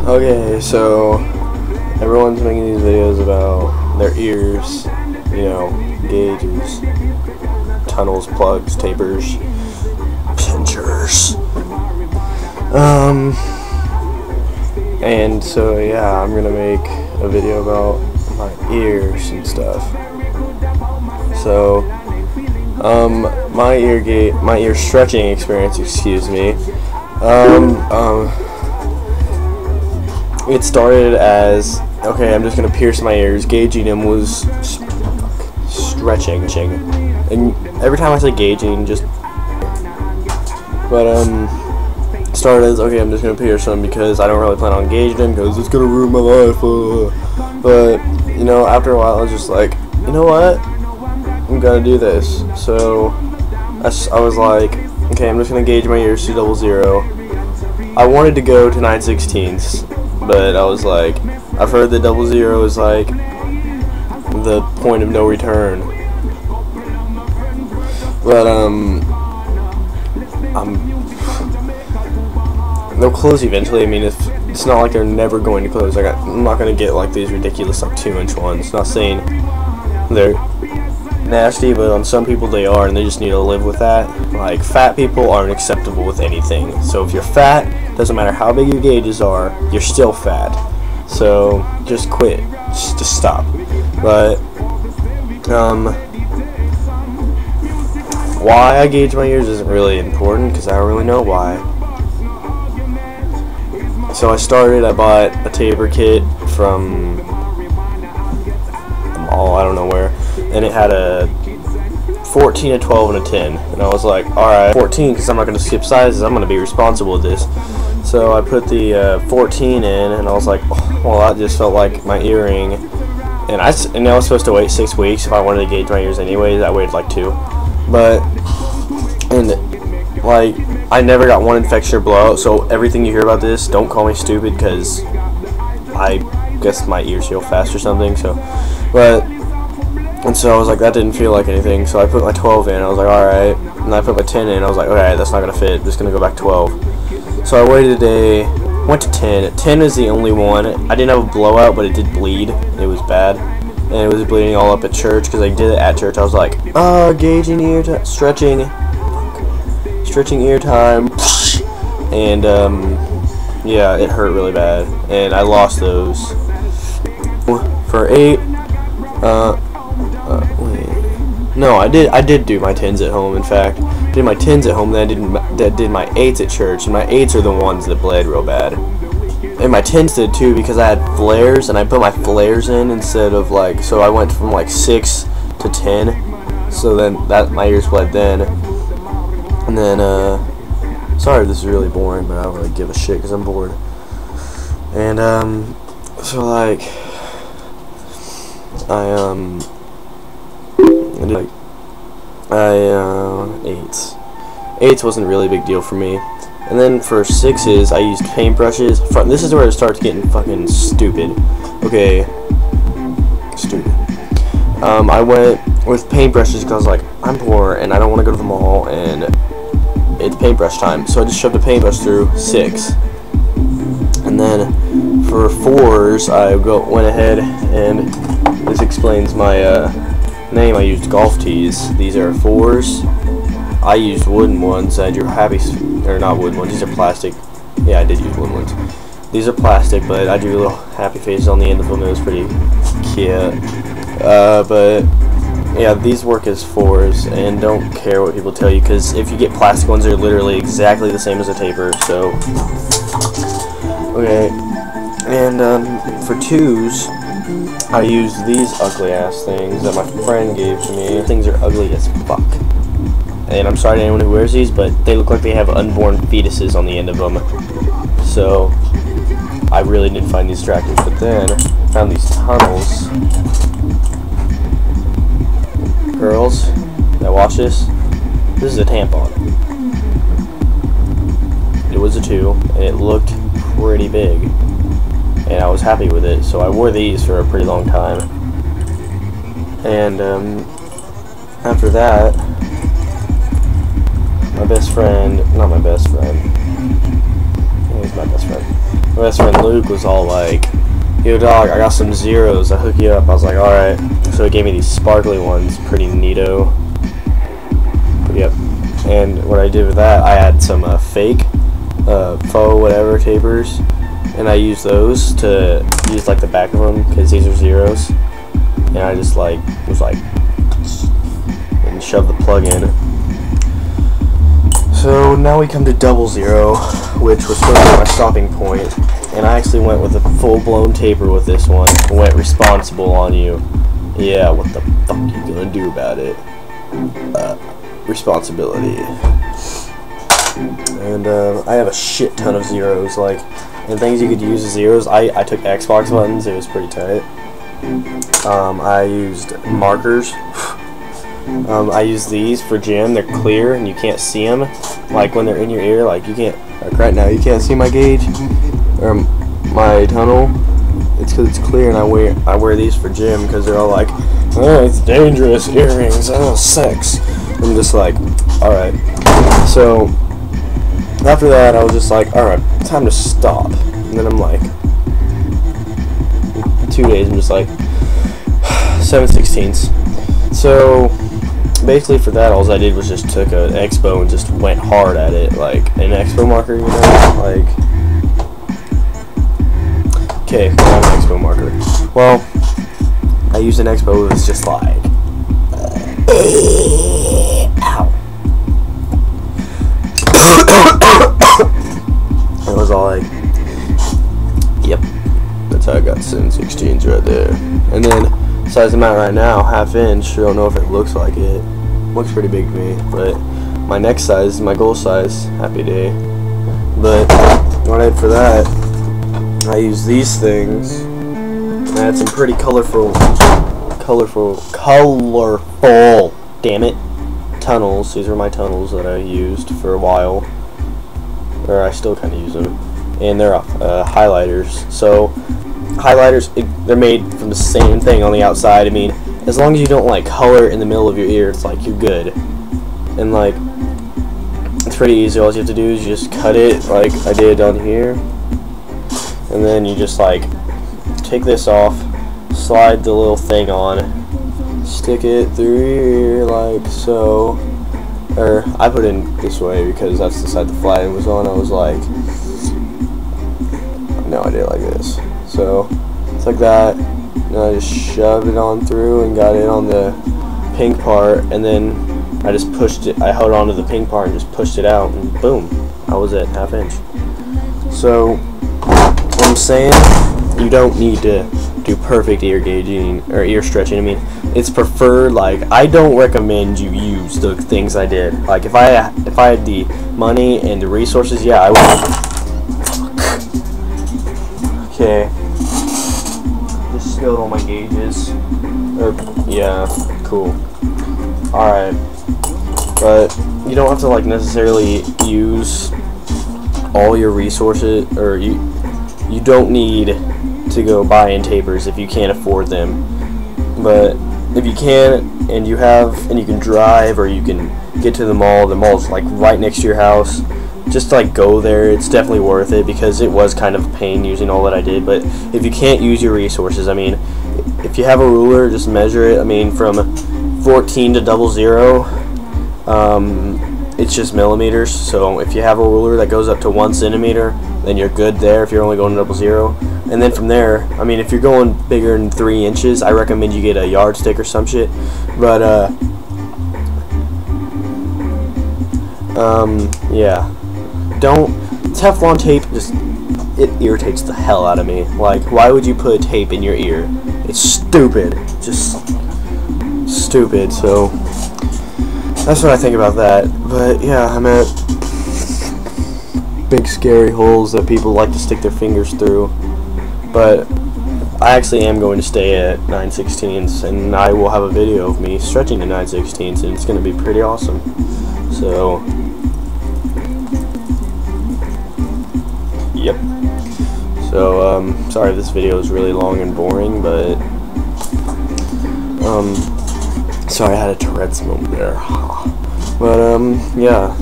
Okay, so everyone's making these videos about their ears, you know, gauges, tunnels, plugs, tapers, pinchers. And so yeah, I'm gonna make a video about my ears and stuff. So, my ear stretching experience, excuse me. It started as, okay, I'm just gonna pierce my ears. Gauging them was stretching, and every time I say gauging, just, but started as, okay, I'm just gonna pierce them because I don't really plan on gauging them because it's gonna ruin my life. But you know, after a while, I was just like, you know what? I'm gonna do this. So I was like, okay, I'm just gonna gauge my ears to 00. I wanted to go to 9/16, but I was like, I've heard that 00 is like the point of no return. But they'll close eventually. I mean, if it's not like they're never going to close. I'm not gonna get like these ridiculous like 2-inch ones. Not saying they're nasty, but on some people they are, and they just need to live with that. Like, fat people aren't acceptable with anything. So if you're fat, doesn't matter how big your gauges are, you're still fat. So just quit, just stop. But why I gauge my ears isn't really important because I don't really know why. So I bought a taper kit from the mall, I don't know where, and it had a 14, a 12, and a 10, and I was like, alright, 14 because I'm not going to skip sizes, I'm going to be responsible with this. So I put the 14 in, and I was like, oh, well, that just felt like my earring, and I was supposed to wait 6 weeks if I wanted to gauge my ears anyways. I waited like 2, but, and like, I never got one infection or blowout, so everything you hear about this, don't call me stupid, because I guess my ears heal fast or something, so, but, and so I was like, that didn't feel like anything, so I put my 12 in, I was like, alright, and I put my 10 in, I was like, okay, that's not going to fit, I'm just going to go back 12, so I waited a day, went to 10, 10 is the only one. I didn't have a blowout, but it did bleed, it was bad, and it was bleeding all up at church, because I did it at church. I was like, gauging ear time, stretching ear time, and yeah, it hurt really bad, and I lost those. For 8, wait, no, I did do my 10s at home. In fact, I did my 10s at home, then I did my 8s at church, and my 8s are the ones that bled real bad. And my 10s did too, because I had flares, and I put my flares in instead of like, so I went from like 6 to 10, so then my ears bled then. And then, sorry if this is really boring, but I don't really give a shit because I'm bored. And, so like, eights. 8s wasn't really a big deal for me. And then for 6s, I used paintbrushes. This is where it starts getting fucking stupid. Okay. Stupid. I went with paintbrushes because I was like, I'm poor and I don't want to go to the mall and it's paintbrush time. So I just shoved a paintbrush through 6. And then for 4s, I went ahead, and this explains my name. I used golf tees. These are 4s. I used wooden ones. I drew happy, or not wooden ones. These are plastic. Yeah, I did use wooden ones. These are plastic, but I drew little happy faces on the end of them. It was pretty cute. But yeah, these work as 4s, and don't care what people tell you, because if you get plastic ones, they're literally exactly the same as a taper. So, okay, and for 2s, I used these ugly ass things that my friend gave to me. These things are ugly as fuck, and I'm sorry to anyone who wears these, but they look like they have unborn fetuses on the end of them. So I really didn't find these attractive, but then I found these tunnels. Girls that watch this is a tampon. It was a 2, and it looked pretty big, and I was happy with it, so I wore these for a pretty long time. And after that, my best friend, not my best friend, he's my best friend, my best friend Luke was all like, yo dog, I got some zeros, I'll hook you up. I was like, alright. So he gave me these sparkly ones, pretty neato. Yep. And what I did with that, I had some fake faux whatever tapers, and I used those to use like the back of them because these are zeros, and I just like was like and shove the plug in. So now we come to 00, which was supposed to be my stopping point, and I actually went with a full-blown taper with this one. Went responsible on you. Yeah, what the fuck you gonna do about it? Responsibility. And I have a shit ton of zeros, like, and things you could use as zeros. I took Xbox buttons, it was pretty tight. I used markers. I use these for gym. They're clear and you can't see them, like when they're in your ear. Like you can't, like right now, you can't see my gauge or my tunnel. It's because it's clear, and I wear these for gym because they're all like, oh, it's dangerous earrings, oh, sex. I'm just like, alright. So after that, I was just like, alright, time to stop. And then I'm like, 2 days, I'm just like, 7/16. So basically for that, all I did was just took an Expo and just went hard at it, like an Expo marker, you know, like, okay, not an Expo marker. Well, I used an Expo that was just like, ow. I was all like, yep, that's how I got 7/16s right there. And then size I'm at right now, 1/2 inch. I don't know if it looks like it. Looks pretty big to me, but my next size, my goal size, happy day. But what I did for that, I used these things. And I had some pretty colorful, damn it, tunnels. These are my tunnels that I used for a while, or I still kind of use them. And they're highlighters. So highlighters, they're made from the same thing on the outside. I mean, as long as you don't like color in the middle of your ear, it's like you're good. And like, it's pretty easy. All you have to do is you just cut it like I did on here, and then you just like take this off, slide the little thing on, stick it through your ear like so. Or I put it in this way because that's the side the flat end was on. I was like, no, I did it like this. So it's like that, and I just shoved it on through and got it on the pink part, and then I just pushed it, I held on to the pink part and just pushed it out, and boom, I was at 1/2 inch. So what I'm saying, you don't need to do perfect ear gauging or ear stretching. I mean, it's preferred. Like, I don't recommend you use the things I did. Like, if I had the money and the resources, yeah, I would. Okay, just spilled all my gauges. Yeah, cool. Alright, but you don't have to like necessarily use all your resources, or you don't need to go buy in tapers if you can't afford them. But if you can, and you can drive, or you can get to the mall's like right next to your house, just like go there. It's definitely worth it because it was kind of a pain using all that I did. But if you can't use your resources, I mean, if you have a ruler, just measure it. I mean, from 14 to 00, it's just millimeters. So if you have a ruler that goes up to 1 centimeter, then you're good there if you're only going to 00. And then from there, I mean, if you're going bigger than 3 inches, I recommend you get a yardstick or some shit. But yeah, don't, Teflon tape, just, it irritates the hell out of me. Like, why would you put tape in your ear? It's stupid, just stupid. So that's what I think about that. But yeah, I'm at big scary holes that people like to stick their fingers through. But I actually am going to stay at 9/16, and I will have a video of me stretching to 9/16, and it's going to be pretty awesome. So yep. So sorry if this video is really long and boring, but sorry, I had a Tourette's moment there. But yeah.